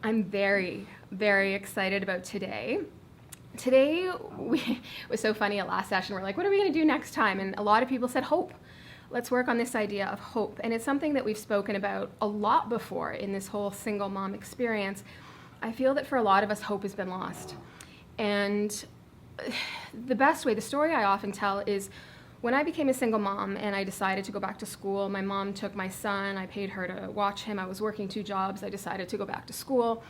I'm very, very excited about today. Today, it was so funny at last session, we're like, what are we gonna do next time? And a lot of people said hope. Let's work on this idea of hope. And it's something that we've spoken about a lot before in this whole single mom experience. I feel that for a lot of us, hope has been lost. And the story I often tell is when I became a single mom and I decided to go back to school, my mom took my son, I paid her to watch him, I was working 2 jobs, I decided to go back to school.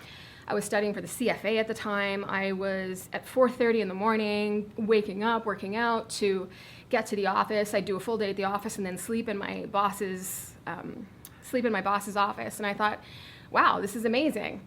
I was studying for the CFA at the time. I was at 4:30 in the morning, waking up, working out to get to the office. I'd do a full day at the office and then sleep in my boss's office. And I thought, wow, this is amazing.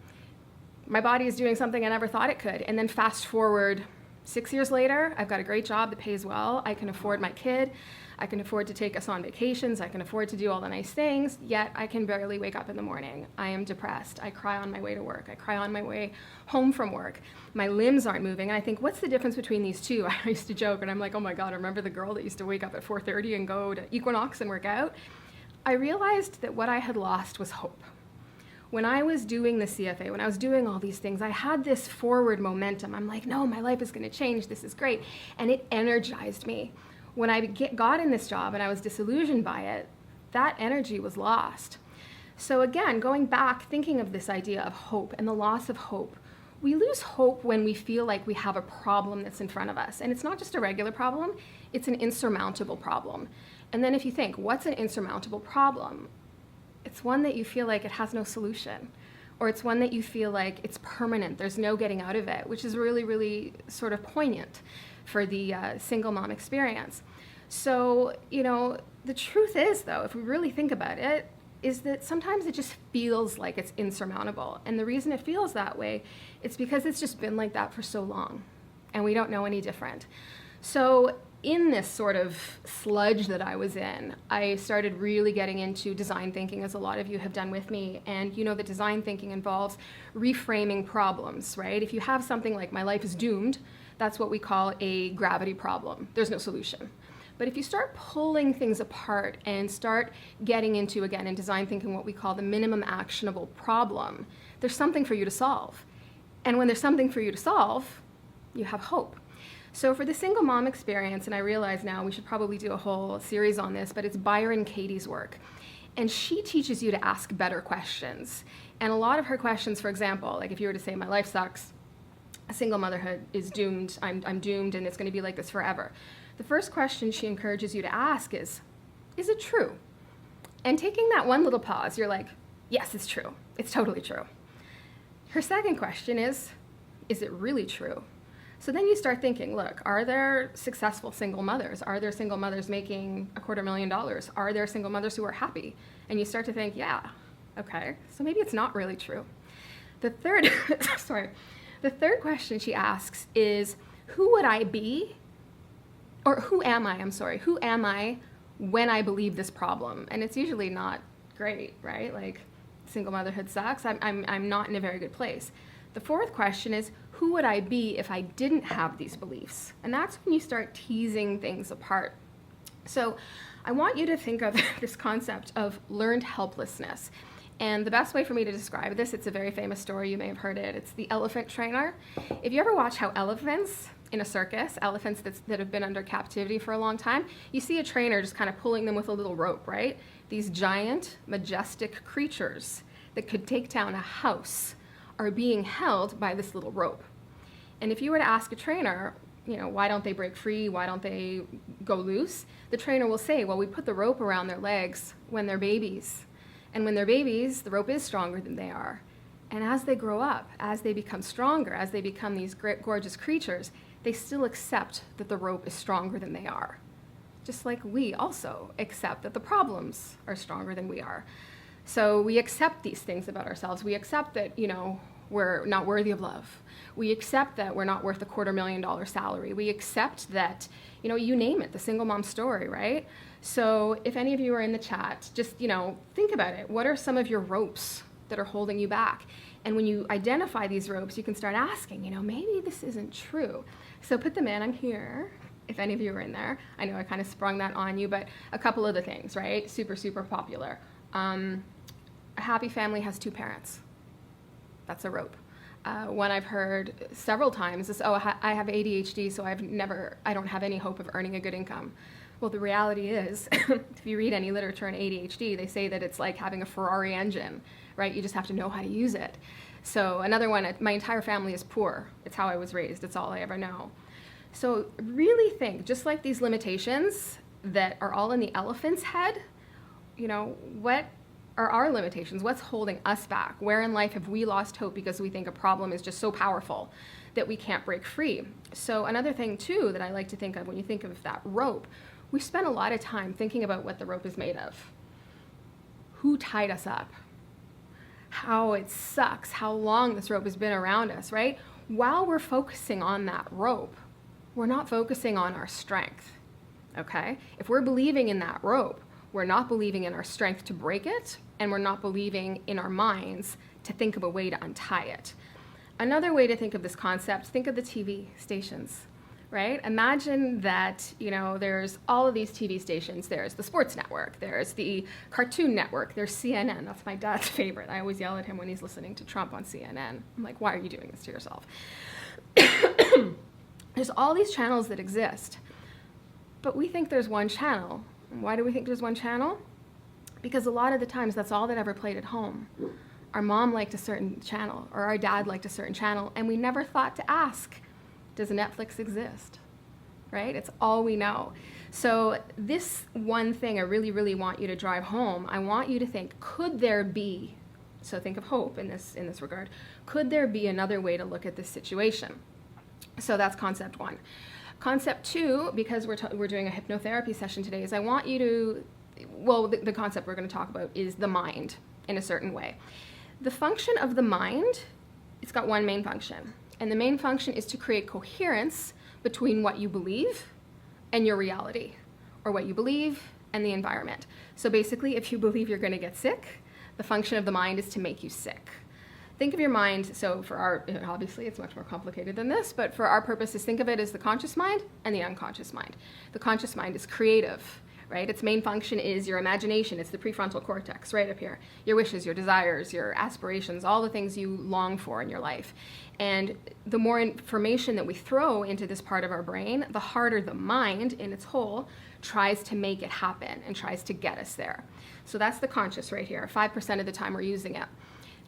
My body is doing something I never thought it could. And then fast forward 6 years later, I've got a great job that pays well. I can afford my kid. I can afford to take us on vacations. I can afford to do all the nice things, yet I can barely wake up in the morning. I am depressed. I cry on my way to work. I cry on my way home from work. My limbs aren't moving. And I think, what's the difference between these two? I used to joke, and I'm like, oh my God, remember the girl that used to wake up at 4:30 and go to Equinox and work out? I realized that what I had lost was hope. When I was doing the CFA, when I was doing all these things, I had this forward momentum. I'm like, no, my life is going to change. This is great. And it energized me. When I got in this job and I was disillusioned by it, that energy was lost. So again, going back, thinking of this idea of hope and the loss of hope, we lose hope when we feel like we have a problem that's in front of us. And it's not just a regular problem, it's an insurmountable problem. And then if you think, what's an insurmountable problem? It's one that you feel like it has no solution, or it's one that you feel like it's permanent, there's no getting out of it, which is really, really sort of poignant for the single mom experience. So, the truth is, though, if we really think about it, is that sometimes it just feels like it's insurmountable. And the reason it feels that way, it's because it's just been like that for so long, and we don't know any different. So in this sort of sludge that I was in, I started really getting into design thinking, as a lot of you have done with me. And that design thinking involves reframing problems, right? If you have something like my life is doomed, that's what we call a gravity problem. There's no solution. But if you start pulling things apart and start getting into, again, in design thinking, what we call the minimum actionable problem, there's something for you to solve. And when there's something for you to solve, you have hope. So for the single mom experience, and I realize now we should probably do a whole series on this, but it's Byron Katie's work. And she teaches you to ask better questions. And a lot of her questions, for example, like if you were to say, my life sucks, single motherhood is doomed, I'm doomed, and it's going to be like this forever. The first question she encourages you to ask is it true? And taking that one little pause, you're like, yes, it's true. It's totally true. Her second question is it really true? So then you start thinking, look, are there successful single mothers? Are there single mothers making $250,000? Are there single mothers who are happy? And you start to think, yeah, okay, so maybe it's not really true. The third question she asks is, who would I be, or who am I when I believe this problem? And it's usually not great, right? Like, single motherhood sucks, I'm not in a very good place. The fourth question is, who would I be if I didn't have these beliefs? And that's when you start teasing things apart. So I want you to think of this concept of learned helplessness. And the best way for me to describe this, it's a very famous story, you may have heard it, it's the elephant trainer. If you ever watch how elephants in a circus, elephants that have been under captivity for a long time, you see a trainer just kind of pulling them with a little rope, right? These giant, majestic creatures that could take down a house are being held by this little rope. And if you were to ask a trainer, why don't they break free? Why don't they go loose? The trainer will say, well, we put the rope around their legs when they're babies. And when they're babies, the rope is stronger than they are. And as they grow up, as they become stronger, as they become these great, gorgeous creatures, they still accept that the rope is stronger than they are. Just like we also accept that the problems are stronger than we are. So we accept these things about ourselves. We accept that, we're not worthy of love. We accept that we're not worth a $250,000 salary. We accept that, you name it, the single mom story, right? So if any of you are in the chat, just, think about it. What are some of your ropes that are holding you back? And when you identify these ropes, you can start asking, maybe this isn't true. So put them in. I'm here. If any of you are in there. I know I kind of sprung that on you, but a couple of the things, right? Super, super popular. A happy family has 2 parents. That's a rope. One I've heard several times is, oh, I have ADHD, so I don't have any hope of earning a good income. Well, the reality is, if you read any literature on ADHD, they say that it's like having a Ferrari engine, right? You just have to know how to use it. So another one, my entire family is poor. It's how I was raised. It's all I ever know. So really think, just like these limitations that are all in the elephant's head, what are our limitations? What's holding us back? Where in life have we lost hope because we think a problem is just so powerful that we can't break free? So another thing too that I like to think of when you think of that rope, we spend a lot of time thinking about what the rope is made of. Who tied us up? How it sucks, how long this rope has been around us, right? While we're focusing on that rope, we're not focusing on our strength, okay? If we're believing in that rope, we're not believing in our strength to break it, and we're not believing in our minds to think of a way to untie it. Another way to think of this concept, think of the TV stations, right? Imagine that, there's all of these TV stations. There's the sports network, there's the Cartoon Network, there's CNN. That's my dad's favorite. I always yell at him when he's listening to Trump on CNN. I'm like, why are you doing this to yourself? There's all these channels that exist, but we think there's one channel. Why do we think there's one channel? Because a lot of the times that's all that ever played at home. Our mom liked a certain channel, or our dad liked a certain channel, and we never thought to ask, does Netflix exist? Right? It's all we know. So this one thing I really, really want you to drive home, I want you to think, could there be, so think of hope in this regard, could there be another way to look at this situation? So that's concept one. Concept two, because we're doing a hypnotherapy session today, is I want you to, the concept we're going to talk about is the mind in a certain way. The function of the mind, it's got one main function, and the main function is to create coherence between what you believe and your reality, or what you believe and the environment. So basically, if you believe you're going to get sick, the function of the mind is to make you sick. Think of your mind, so for obviously it's much more complicated than this, but for our purposes, think of it as the conscious mind and the unconscious mind. The conscious mind is creative, right? Its main function is your imagination. It's the prefrontal cortex right up here. Your wishes, your desires, your aspirations, all the things you long for in your life. And the more information that we throw into this part of our brain, the harder the mind in its whole tries to make it happen and tries to get us there. So that's the conscious right here. 5% of the time we're using it.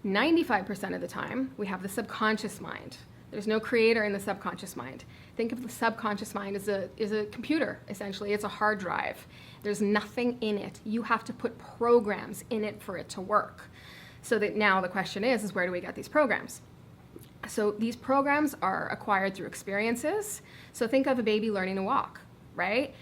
95% of the time, we have the subconscious mind. There's no creator in the subconscious mind. Think of the subconscious mind as a computer, essentially. It's a hard drive. There's nothing in it. You have to put programs in it for it to work. So that now the question is where do we get these programs? So these programs are acquired through experiences. So think of a baby learning to walk, right?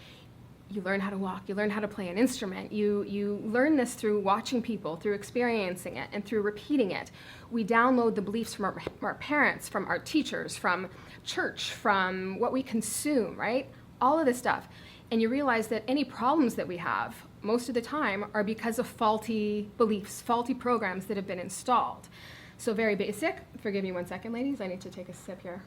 You learn how to walk, you learn how to play an instrument, you learn this through watching people, through experiencing it, and through repeating it. We download the beliefs from our parents, from our teachers, from church, from what we consume, right? All of this stuff. And you realize that any problems that we have, most of the time, are because of faulty beliefs, faulty programs that have been installed. So very basic. Forgive me 1 second, ladies, I need to take a sip here.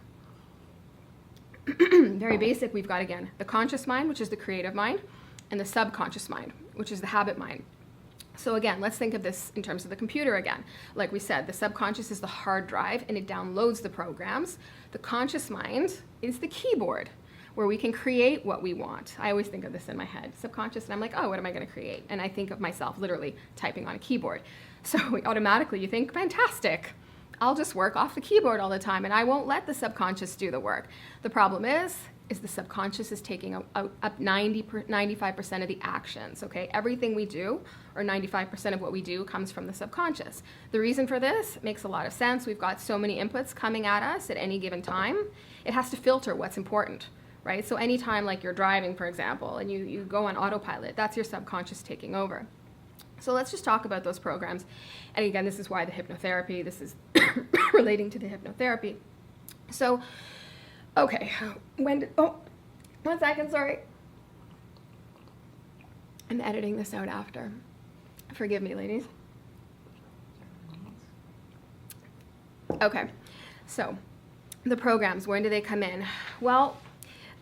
Very basic, we've got, again, the conscious mind, which is the creative mind, and the subconscious mind, which is the habit mind. So again, let's think of this in terms of the computer again. Like we said, the subconscious is the hard drive, and it downloads the programs. The conscious mind is the keyboard, where we can create what we want. I always think of this in my head, subconscious, and I'm like, oh, what am I going to create? And I think of myself literally typing on a keyboard. So automatically you think, fantastic. I'll just work off the keyboard all the time, and I won't let the subconscious do the work. The problem is the subconscious is taking up 95% of the actions, okay? Everything we do, or 95% of what we do, comes from the subconscious. The reason for this makes a lot of sense. We've got so many inputs coming at us at any given time. It has to filter what's important, right? So anytime, like you're driving, for example, and you go on autopilot, that's your subconscious taking over. So let's just talk about those programs. And again, this is why the hypnotherapy, this is relating to the hypnotherapy. So, okay, oh, 1 second, sorry. I'm editing this out after. Forgive me, ladies. Okay, so the programs, when do they come in? Well,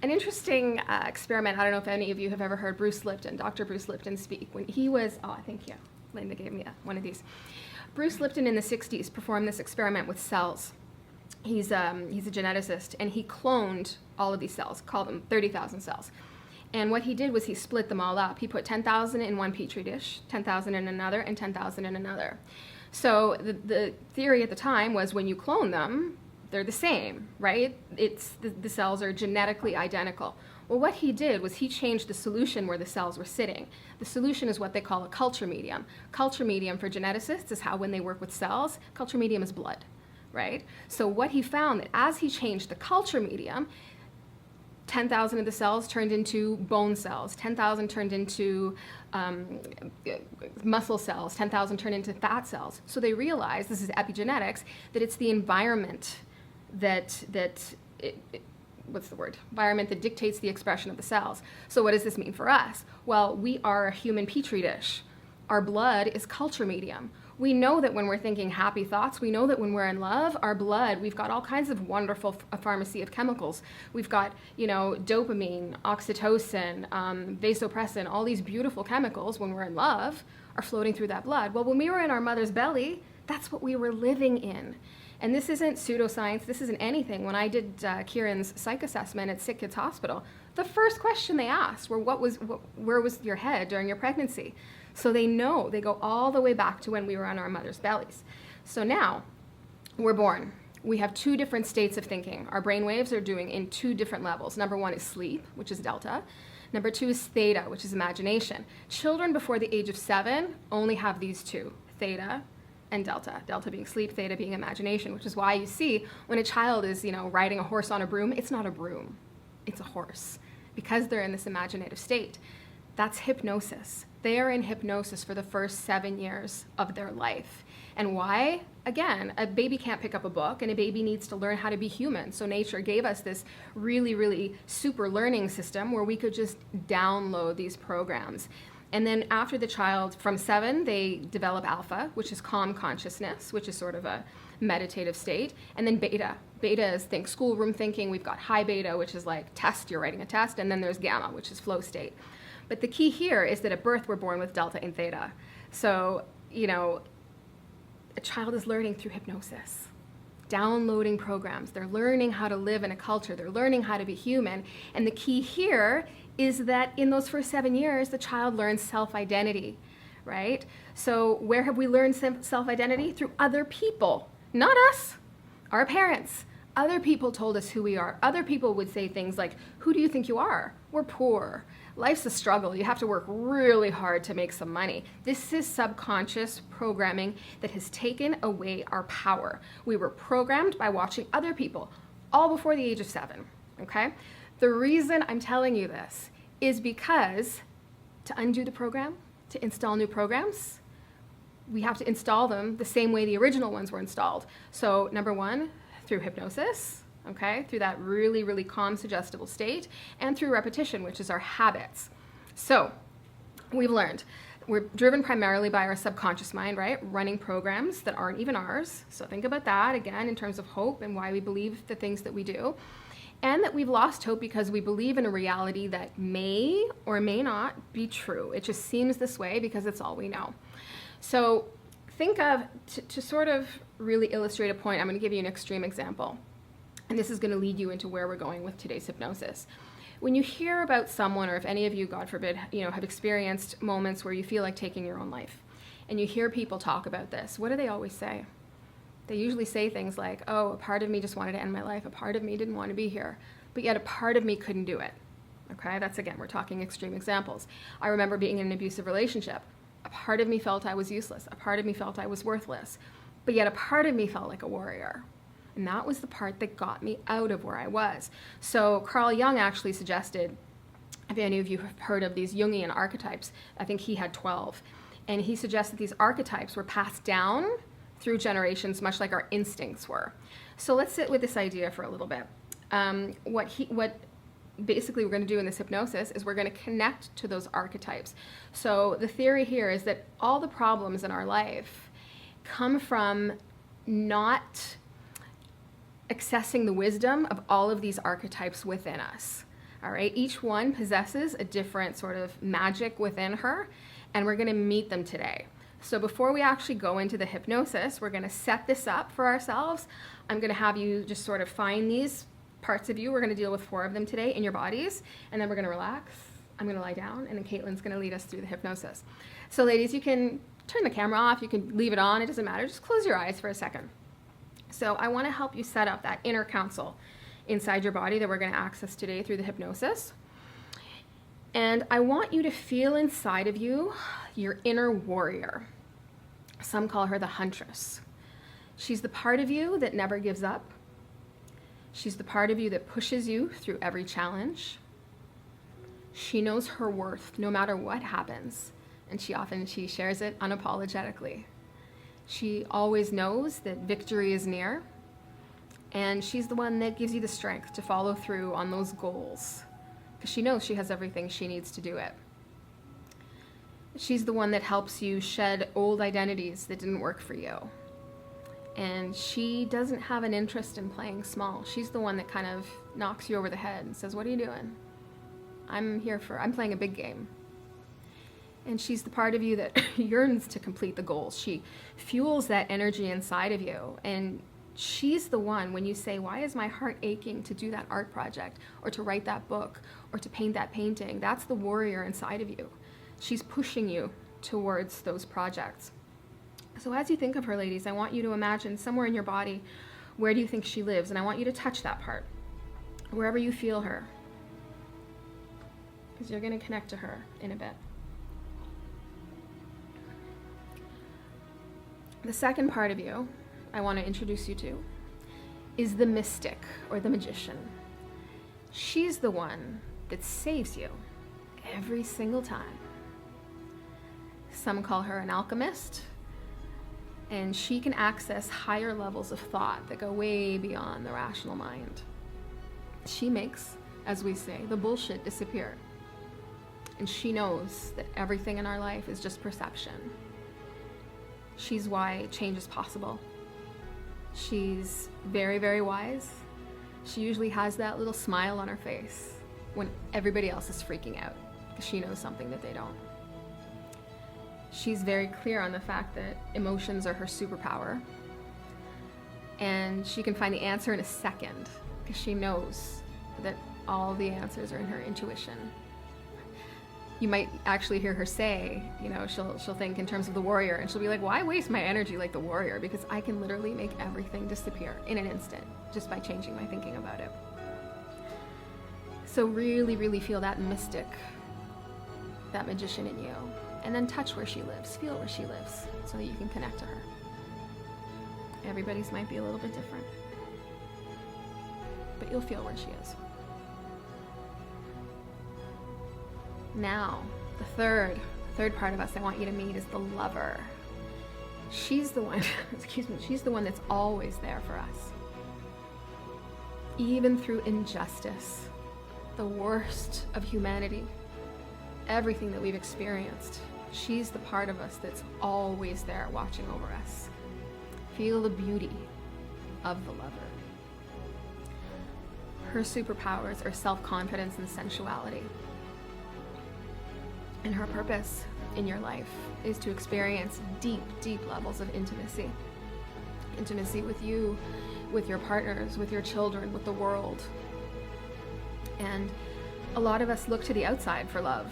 an interesting experiment, I don't know if any of you have ever heard Bruce Lipton, Dr. Bruce Lipton speak. When he was, thank you, Linda gave me one of these. Bruce Lipton in the 60s performed this experiment with cells. He's a geneticist, and he cloned all of these cells, called them 30,000 cells. And what he did was he split them all up. He put 10,000 in one petri dish, 10,000 in another, and 10,000 in another. So the theory at the time was when you clone them, they're the same, right? The cells are genetically identical. Well, what he did was he changed the solution where the cells were sitting. The solution is what they call a culture medium. Culture medium for geneticists is how when they work with cells, culture medium is blood, right? So what he found that as he changed the culture medium, 10,000 of the cells turned into bone cells, 10,000 turned into muscle cells, 10,000 turned into fat cells. So they realized, this is epigenetics, that it's the environment environment that dictates the expression of the cells. So what does this mean for us? Well, we are a human petri dish. Our blood is culture medium. We know that when we're thinking happy thoughts, we know that when we're in love, our blood, we've got all kinds of wonderful pharmacy of chemicals. We've got, dopamine, oxytocin, vasopressin, all these beautiful chemicals when we're in love are floating through that blood. Well, when we were in our mother's belly, that's what we were living in. And this isn't pseudoscience, this isn't anything. When I did Kieran's psych assessment at Sick Kids Hospital, the first question they asked were, where was your head during your pregnancy? So they know, they go all the way back to when we were on our mother's bellies. So now, we're born. We have two different states of thinking. Our brain waves are doing in two different levels. Number one is sleep, which is delta. Number two is theta, which is imagination. Children before the age of 7 only have these two, theta and delta. Delta being sleep, theta being imagination, which is why you see when a child is, riding a horse on a broom, it's not a broom, it's a horse, because they're in this imaginative state. That's hypnosis. They are in hypnosis for the first 7 years of their life. And why? Again, a baby can't pick up a book, and a baby needs to learn how to be human. So nature gave us this really, really super learning system where we could just download these programs. And then after the child, from 7, they develop alpha, which is calm consciousness, which is sort of a meditative state. And then beta. Beta is schoolroom thinking. We've got high beta, which is like test, you're writing a test. And then there's gamma, which is flow state. But the key here is that at birth, we're born with delta and theta. So, a child is learning through hypnosis, downloading programs. They're learning how to live in a culture. They're learning how to be human. And the key here is that in those first 7 years, the child learns self-identity, right? So where have we learned self-identity? Through other people, not us, our parents. Other people told us who we are. Other people would say things like, who do you think you are? We're poor. Life's a struggle. You have to work really hard to make some money. This is subconscious programming that has taken away our power. We were programmed by watching other people, all before the age of 7, okay? The reason I'm telling you this is because to undo the program, to install new programs, we have to install them the same way the original ones were installed. So number one, through hypnosis, okay, through that really, really calm, suggestible state, and through repetition, which is our habits. So we've learned we're driven primarily by our subconscious mind, right? Running programs that aren't even ours. So think about that, again, in terms of hope and why we believe the things that we do. And that we've lost hope because we believe in a reality that may or may not be true. It just seems this way because it's all we know. So think of, to sort of really illustrate a point, I'm going to give you an extreme example. And this is going to lead you into where we're going with today's hypnosis. When you hear about someone, or if any of you, God forbid, have experienced moments where you feel like taking your own life, and you hear people talk about this, what do they always say? They usually say things like, oh, a part of me just wanted to end my life, a part of me didn't want to be here, but yet a part of me couldn't do it. Okay, that's, again, we're talking extreme examples. I remember being in an abusive relationship. A part of me felt I was useless, a part of me felt I was worthless, but yet a part of me felt like a warrior. And that was the part that got me out of where I was. So Carl Jung actually suggested, if any of you have heard of these Jungian archetypes, I think he had 12. And he suggested these archetypes were passed down through generations, much like our instincts were. So let's sit with this idea for a little bit. What basically we're going to do in this hypnosis is we're going to connect to those archetypes. So the theory here is that all the problems in our life come from not accessing the wisdom of all of these archetypes within us. All right, each one possesses a different sort of magic within her, and we're going to meet them today. So before we actually go into the hypnosis, we're going to set this up for ourselves. I'm going to have you just sort of find these parts of you. We're going to deal with 4 of them today in your bodies, and then we're going to relax. I'm going to lie down, and then Caitlin's going to lead us through the hypnosis. So ladies, you can turn the camera off. You can leave it on. It doesn't matter. Just close your eyes for a second. So I want to help you set up that inner counsel inside your body that we're going to access today through the hypnosis. And I want you to feel inside of you your inner warrior. Some call her the huntress. She's the part of you that never gives up. She's the part of you that pushes you through every challenge. She knows her worth no matter what happens, and she shares it unapologetically. She always knows that victory is near, and she's the one that gives you the strength to follow through on those goals, because she knows she has everything she needs to do it. She's the one that helps you shed old identities that didn't work for you. And she doesn't have an interest in playing small. She's the one that kind of knocks you over the head and says, what are you doing? I'm playing a big game. And she's the part of you that yearns to complete the goals. She fuels that energy inside of you. And she's the one, when you say, why is my heart aching to do that art project, or to write that book, or to paint that painting? That's the warrior inside of you. She's pushing you towards those projects. So as you think of her, ladies, I want you to imagine somewhere in your body, where do you think she lives? And I want you to touch that part, wherever you feel her, because you're going to connect to her in a bit. The second part of you I want to introduce you to is the mystic, or the magician. She's the one that saves you every single time. Some call her an alchemist, and she can access higher levels of thought that go way beyond the rational mind. She makes, as we say, the bullshit disappear. And she knows that everything in our life is just perception. She's why change is possible. She's very, very wise. She usually has that little smile on her face when everybody else is freaking out, because she knows something that they don't. She's very clear on the fact that emotions are her superpower, and she can find the answer in a second, because she knows that all the answers are in her intuition. You might actually hear her say, she'll think in terms of the warrior, and she'll be like, why waste my energy like the warrior? Because I can literally make everything disappear in an instant just by changing my thinking about it. So really, really feel that mystic, that magician in you. And then touch where she lives, feel where she lives, so that you can connect to her. Everybody's might be a little bit different, but you'll feel where she is. Now, the third part of us I want you to meet is the lover. She's the one, she's the one that's always there for us. Even through injustice, the worst of humanity, everything that we've experienced, she's the part of us that's always there watching over us. Feel the beauty of the lover. Her superpowers are self-confidence and sensuality. And her purpose in your life is to experience deep, deep levels of intimacy. Intimacy with you, with your partners, with your children, with the world. And a lot of us look to the outside for love,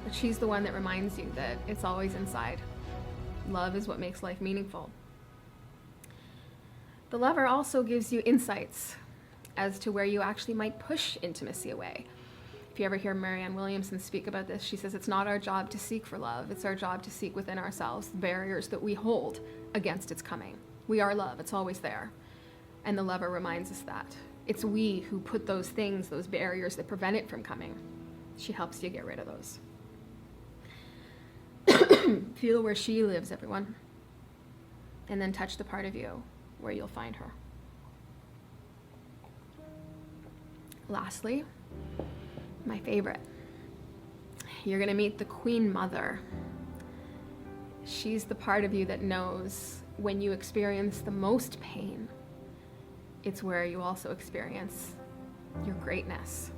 but she's the one that reminds you that it's always inside. Love is what makes life meaningful. The lover also gives you insights as to where you actually might push intimacy away. If you ever hear Marianne Williamson speak about this, she says it's not our job to seek for love. It's our job to seek within ourselves the barriers that we hold against its coming. We are love. It's always there. And the lover reminds us that. It's we who put those things, those barriers that prevent it from coming. She helps you get rid of those. Feel where she lives, everyone. And then touch the part of you where you'll find her. Lastly, my favorite. You're going to meet the Queen Mother. She's the part of you that knows when you experience the most pain, it's where you also experience your greatness.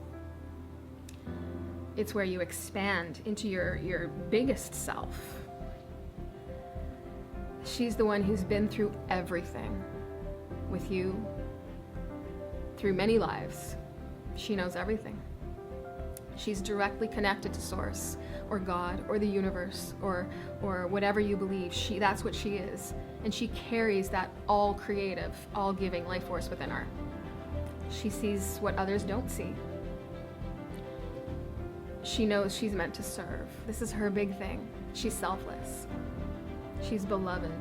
It's where you expand into your biggest self. She's the one who's been through everything with you, through many lives. She knows everything. She's directly connected to Source or God or the universe or whatever you believe. That's what she is. And she carries that all creative, all giving life force within her. She sees what others don't see. She knows she's meant to serve. This is her big thing. She's selfless. She's beloved.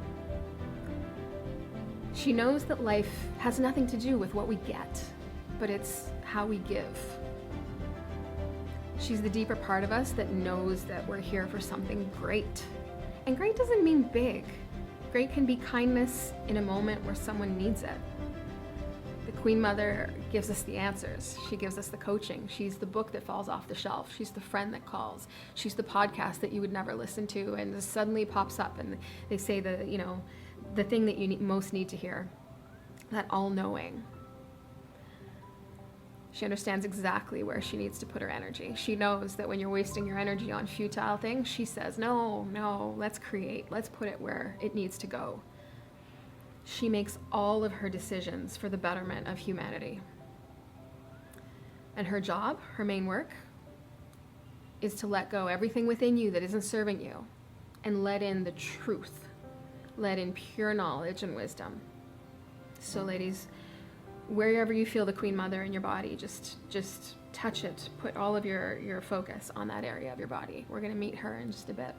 She knows that life has nothing to do with what we get, but it's how we give. She's the deeper part of us that knows that we're here for something great. And great doesn't mean big. Great can be kindness in a moment where someone needs it. The Queen Mother gives us the answers. She gives us the coaching. She's the book that falls off the shelf. She's the friend that calls. She's the podcast that you would never listen to and just suddenly pops up and they say the thing that you most need to hear. That all-knowing. She understands exactly where she needs to put her energy. She knows that when you're wasting your energy on futile things, she says, no, let's create. Let's put it where it needs to go. She makes all of her decisions for the betterment of humanity. And her job, her main work, is to let go everything within you that isn't serving you and let in the truth, let in pure knowledge and wisdom. So ladies, wherever you feel the Queen Mother in your body, just touch it. Put all of your focus on that area of your body. We're going to meet her in just a bit.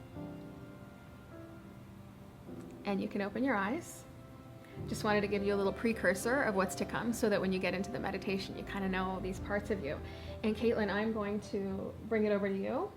And you can open your eyes. Just wanted to give you a little precursor of what's to come so that when you get into the meditation, you kind of know these parts of you. And Caitlin, I'm going to bring it over to you.